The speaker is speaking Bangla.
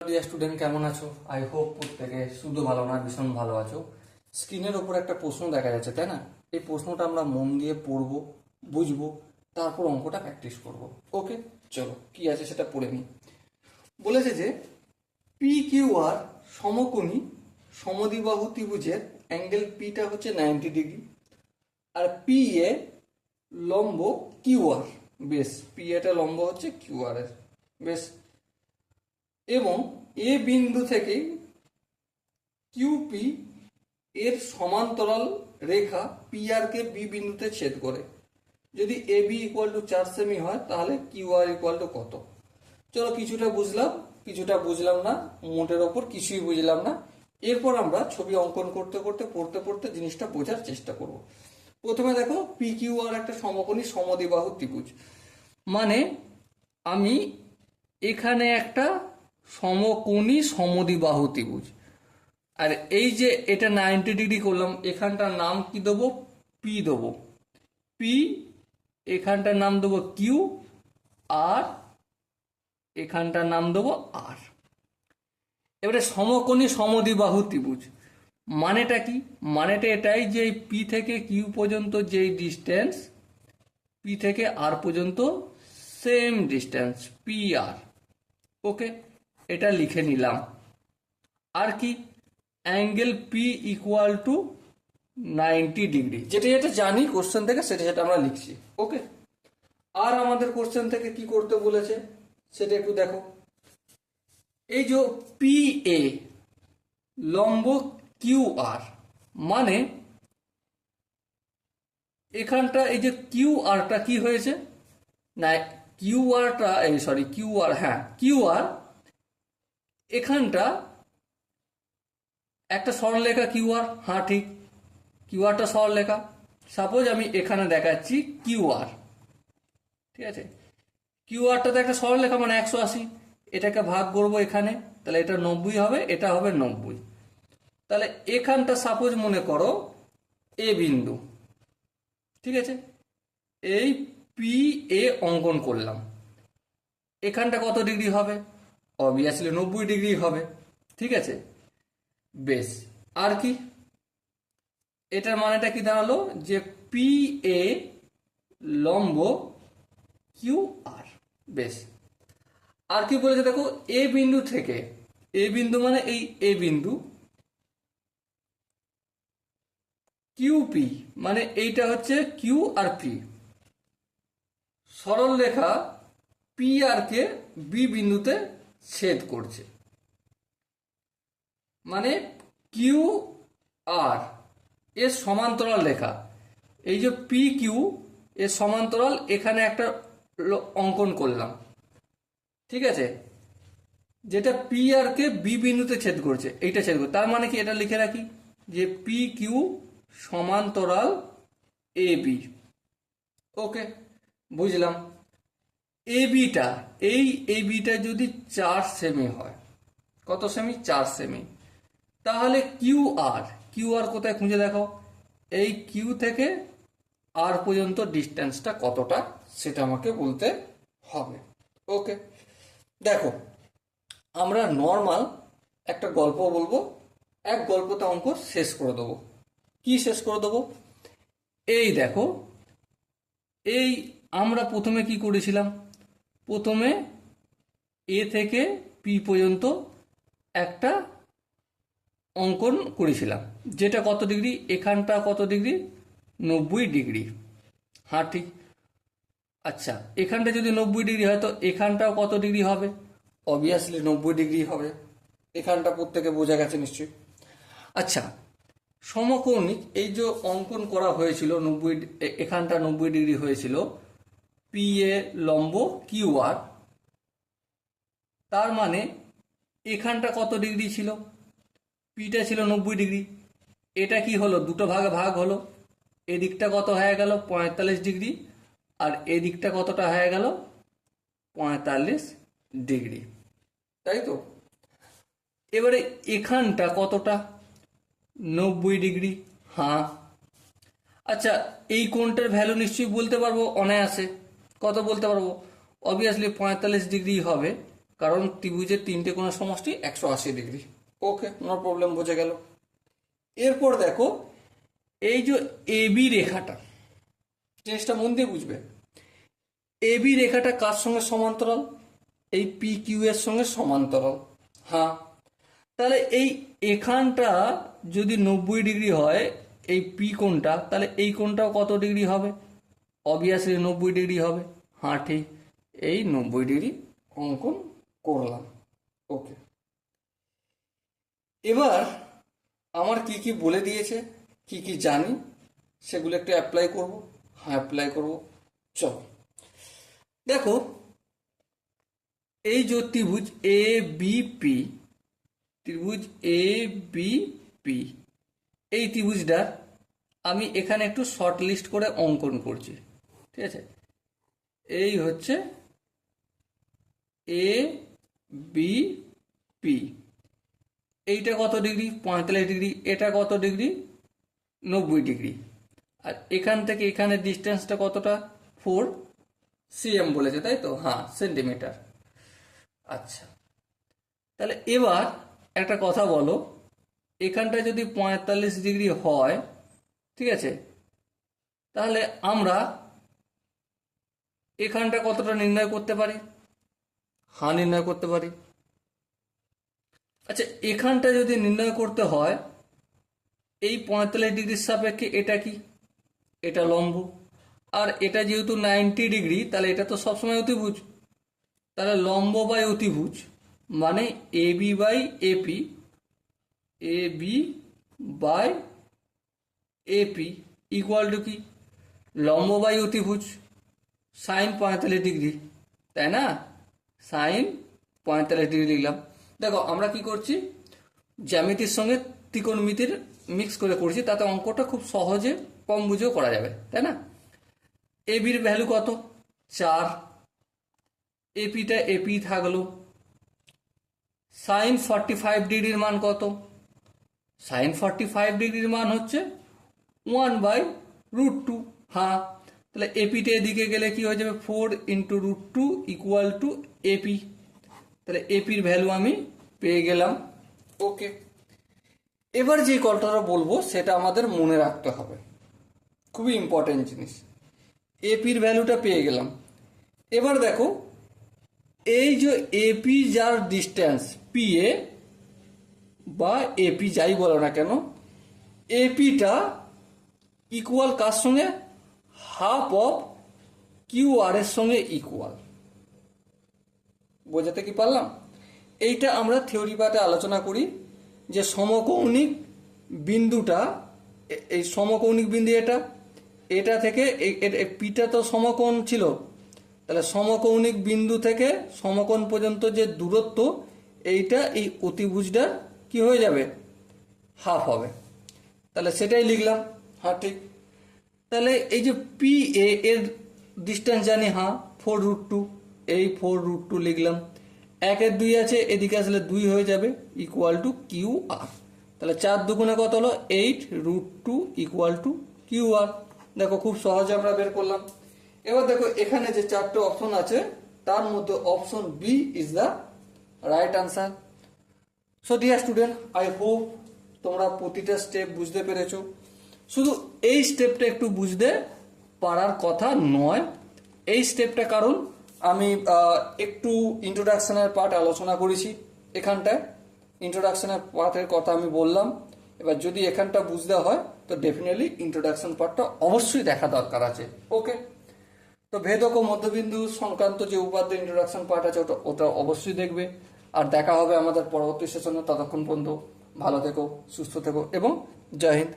ডিয়ার স্টুডেন্ট, কেমন আছো? আই হোপ প্রত্যেকে শুধু ভালো না, ভীষণ ভালো আছো। স্ক্রিনের ওপর একটা প্রশ্ন দেখা যাচ্ছে, তাই না? এই প্রশ্নটা আমরা মন দিয়ে পড়বো, বুঝবো, তারপর অঙ্কটা প্র্যাকটিস করব। ওকে, চলো কি আছে সেটা পড়ে নিই। বলেছে যে পি কিউ আর সমকোণী সমদ্বিবাহু ত্রিভুজের অ্যাঙ্গেল পিটা হচ্ছে 90 ডিগ্রি, আর পি এ লম্ব কিউ আর। বেশ, পি এটা লম্ব হচ্ছে কিউ আর এর। বেশ, এবং এ বিন্দু থেকে কিউপি এর সমান্তরাল রেখা পি আর কে বি বিন্দুতে ছেদ করে। যদি A B equal to 4 semi হয় তাহলে কিউ আর ইকুয়াল টু কত? চলো কিছুটা বুঝলাম, কিছুটা বুঝলাম না, মোটের ওপর কিছুই বুঝলাম না। এরপর আমরা ছবি অঙ্কন করতে করতে পড়তে পড়তে জিনিসটা বোঝার চেষ্টা করব। প্রথমে দেখো, পি কিউ আর একটা সমকোণী সমদ্বিবাহু ত্রিভুজ। মানে আমি এখানে একটা সমকোণী সমদ্বিবাহু ত্রিভুজ, আর এই যে এটা 90 ডিগ্রি করলাম, এখানটার নাম কি দেবো? পি দেবো। পি, এখানটার নাম দেবো কিউ, আর এখানটার নাম দেবো আর। এবারে সমকোণী সমদ্বিবাহু ত্রিভুজ মানেটা কি? মানেটা এটাই যে পি থেকে কিউ পর্যন্ত যেই ডিস্টেন্স, পি থেকে আর পর্যন্ত সেম ডিস্টেন্স পি আর। ওকে, এটা লিখে নিলাম। আর কি? Angle P equal to 90 degree, যেটা যেটা জানি কোশ্চেন থেকে সেটা সেটা আমরা লিখছি। ওকে, আর আমাদের কোশ্চেন থেকে কি করতে বলেছে সেটা একটু দেখো। এই যে পি এ লম্ব কিউ আর, মানে এখানটা এই যে কিউ আরটা কি হয়েছে না, কিউ আরটা এই সরি কিউ আর, হ্যাঁ কিউ আর, এখানটা একটা সরলরেখা কিউ আর। হ্যাঁ ঠিক, কিউ আরটা সরলরেখা। সাপোজ আমি এখানে দেখাচ্ছি কিউ আর, ঠিক আছে? কিউ আরটাতে একটা সরলরেখা মানে 180, এটাকে ভাগ করব এখানে, তাহলে এটা 90 হবে, এটা হবে 90। তাহলে এখানটা সাপোজ মনে করো এ বিন্দু, ঠিক আছে? এই পি এ অঙ্কন করলাম, এখানটা কত ডিগ্রি হবে? অবভিয়াসলি 90 ডিগ্রি হবে, ঠিক আছে? বেশ, আর কি? এটার মানেটা কি দাঁড়ালো যে পি এ লম্ব কিউ আর। বেশ, আর কি বলেছে দেখো, এ বিন্দু থেকে, এ বিন্দু মানে এই এ বিন্দু, কিউপি মানে এইটা হচ্ছে কিউ আর পি, সরল রেখা পি আর কে বি বিন্দুতে ছেদ করছে। মানে কিউ আর এর সমান্তরাল রেখা, এই যে পি কিউ এর সমান্তরাল এখানে একটা অঙ্কন করলাম, ঠিক আছে? যেটা পি আর কে বি বিন্দুতে ছেদ করছে, এইটা ছেদ করছে। তার মানে কি? এটা লিখে রাখি যে পি কিউ সমান্তরাল এ বি। ওকে, বুঝলাম। এ বিটা, এই এ বিটা যদি 4 সেমি হয়, কত সেমি? 4 সেমি। তাহলে কিউ আর, কিউ আর কোথায় খুঁজে দেখো, এই কিউ থেকে আর পর্যন্ত ডিস্টেন্সটা কতটা সেটা আমাকে বলতে হবে। ওকে, দেখো আমরা নর্মাল একটা গল্প বলবো, এক গল্পতে অঙ্ক শেষ করে দেবো। কি শেষ করে দেবো? এই দেখো, এই আমরা প্রথমে কি করেছিলাম? প্রথমে এ থেকে পি পর্যন্ত একটা অঙ্কন করেছিলাম, যেটা কত ডিগ্রি? এখানটা কত ডিগ্রি? 90 ডিগ্রি। হ্যাঁ ঠিক। আচ্ছা, এখানটা যদি 90 ডিগ্রি হয় তো এখানটাও কত ডিগ্রি হবে? অবভিয়াসলি 90 ডিগ্রি হবে। এখানটা প্রত্যেকে বোঝা গেছে নিশ্চয়ই। আচ্ছা, সমকৌণিক এই যে অঙ্কন করা হয়েছিল 90, এখানটা 90 ডিগ্রি হয়েছিল, পি এ লম্ব কিউ আর, তার মানে এখানটা কত ডিগ্রি ছিল? পিটা ছিল 90 ডিগ্রি। এটা কি হলো? দুটো ভাগে ভাগ হলো। এদিকটা কত হয়ে গেল? 45 ডিগ্রি, আর এদিকটা কতটা হয়ে গেল? 45 ডিগ্রি, তাই তো? এবারে এখানটা কতটা? 90 ডিগ্রি। হ্যাঁ। আচ্ছা, এই কোণটার ভ্যালু নিশ্চয়ই বলতে পারবো অনায়াসে। কত বলতে পারবো? অবভিয়াসলি 45 ডিগ্রি হবে, কারণ ত্রিভুজের তিনটে কোণের সমষ্টি 180 ডিগ্রি। ওকে, নো প্রবলেম, বোঝা গেল। এরপর দেখো এই যে এবি রেখাটা, জিনিসটা মন দিয়ে বুঝবে। এবি রেখাটা কার সঙ্গে সমান্তরাল? এই পি কিউ এর সঙ্গে সমান্তরাল। হ্যাঁ, তাহলে এই এখানটা যদি 90 ডিগ্রি হয় এই পি কোণটা, তাহলে এই কোণটাও কত ডিগ্রি হবে? অবভিয়াসলি 90 ডিগ্রি হবে। হ্যাঁ ঠিক, এই 90 ডিগ্রি অঙ্কন করলাম। ওকে, এবার আমার কি কি বলে দিয়েছে, কি কি জানি সেগুলো একটু অ্যাপ্লাই করব। হ্যাঁ অ্যাপ্লাই করব, চলো দেখো। এই যে ত্রিভুজ এ বি পি, ত্রিভুজ এ বি পি, এই ত্রিভুজটা আমি এখানে একটু শর্ট লিস্ট করে অঙ্কন করছি, ঠিক আছে? এই হচ্ছে এ বি পি, এইটা কত ডিগ্রি? 45 ডিগ্রি। এটা কত ডিগ্রি? 90 ডিগ্রি। আর এখান থেকে এখানে ডিস্টেন্সটা কতটা? 4 cm বলেছে, তাই তো? হ্যাঁ, সেন্টিমিটার। আচ্ছা, তাহলে এবার একটা কথা বলো, এখানটা যদি 45 ডিগ্রি হয়, ঠিক আছে, তাহলে আমরা এখানটা কতটা নির্ণয় করতে পারি? হ্যাঁ, নির্ণয় করতে পারি। আচ্ছা, এখানটা যদি নির্ণয় করতে হয়, এই 45 ডিগ্রির সাপেক্ষে এটা কি? এটা লম্ব। আর এটা যেহেতু 90 ডিগ্রি, তাহলে এটা তো সবসময় অতিভুজ। তাহলে লম্ব বাই অতিভুজ মানে A B by AP, A B by AP equal to কি? লম্ব বাই অতিভুজ সাইন 45 ডিগ্রি, তাই না? সাইন 45 ডিগ্রি লিখলাম। দেখো আমরা কি করছি, জ্যামিতির সঙ্গে ত্রিকোণমিতির মিক্স করে করছি, তাতে অঙ্কটা খুব সহজে কম বুঝেও করা যাবে, তাই না? এ বির ভ্যালু কত? 4। এপিটা এপি থাকলো। সাইন 45 ডিগ্রির মান কত? সাইন 45 ডিগ্রির মান হচ্ছে 1/√2। হ্যাঁ, তাহলে এপিটা এদিকে গেলে কি হয়ে যাবে? 4 × √2 ইকুয়াল টু এপি। তাহলে এপির ভ্যালু আমি পেয়ে গেলাম। ওকে, এবার যে কথাটা বলবো সেটা আমাদের মনে রাখতে হবে, খুবই ইম্পর্টেন্ট জিনিস। এপির ভ্যালুটা পেয়ে গেলাম। এবার দেখো এই যে এপি যার ডিস্টেন্স পি এ বা এপি যাই বলো না কেন, এপিটা ইকুয়াল কার সঙ্গে? হাফ অফ কিউ আর এর সঙ্গে ইকুয়াল। বোঝাতে কি পারলাম? এইটা আমরা থিওরি পার্টে আলোচনা করি যে সমকৌণিক বিন্দুটা, এই সমকৌণিক বিন্দু এটা থেকে পিটা তো সমকোণ ছিল, তাহলে সমকৌণিক বিন্দু থেকে সমকোণ পর্যন্ত যে দূরত্ব, এইটা এই অতিভুজটার কি হয়ে যাবে? হাফ হবে। তাহলে সেটাই লিখলাম। হ্যাঁ ঠিক, তাহলে এই যে পি এ এর ডিস্টেন্স জানি, হ্যাঁ 4√2, এই 4√2 লিখলাম। 1 2 আছে, এদিকে আসলে 2 হয়ে যাবে, ইকুয়াল টু কিউ আর। তাহলে 4 2 কত হলো? 8√2 ইকুয়াল টু কিউ আর। দেখো খুব সহজে আমরা বের করলাম। এবার দেখো এখানে যে 4টে অপশন আছে, তার মধ্যে option B is the right answer. So dear student, I hope তোমরা প্রতিটা স্টেপ বুঝতে পেরেছো। শুধু এই স্টেপটা একটু বুঝতে পারার কথা নয়, এই স্টেপটা কারণ আমি একটু ইন্ট্রোডাকশনের পার্ট আলোচনা করেছি, এখানটায় ইন্ট্রোডাকশনের পার্টের কথা আমি বললাম। এবার যদি এখানটা বুঝতে হয় তো ডেফিনেটলি ইন্ট্রোডাকশন পার্টটা অবশ্যই দেখা দরকার আছে। ওকে, তো ভেদক ও মধ্যবিন্দু সংক্রান্ত যে উপাত্ত ইন্ট্রোডাকশন পার্ট আছে ওটা অবশ্যই দেখবে। আর দেখা হবে আমাদের পরবর্তী সেশনে। ততক্ষণ পর্যন্ত ভালো থেকো, সুস্থ থেকো এবং জয় হিন্দ।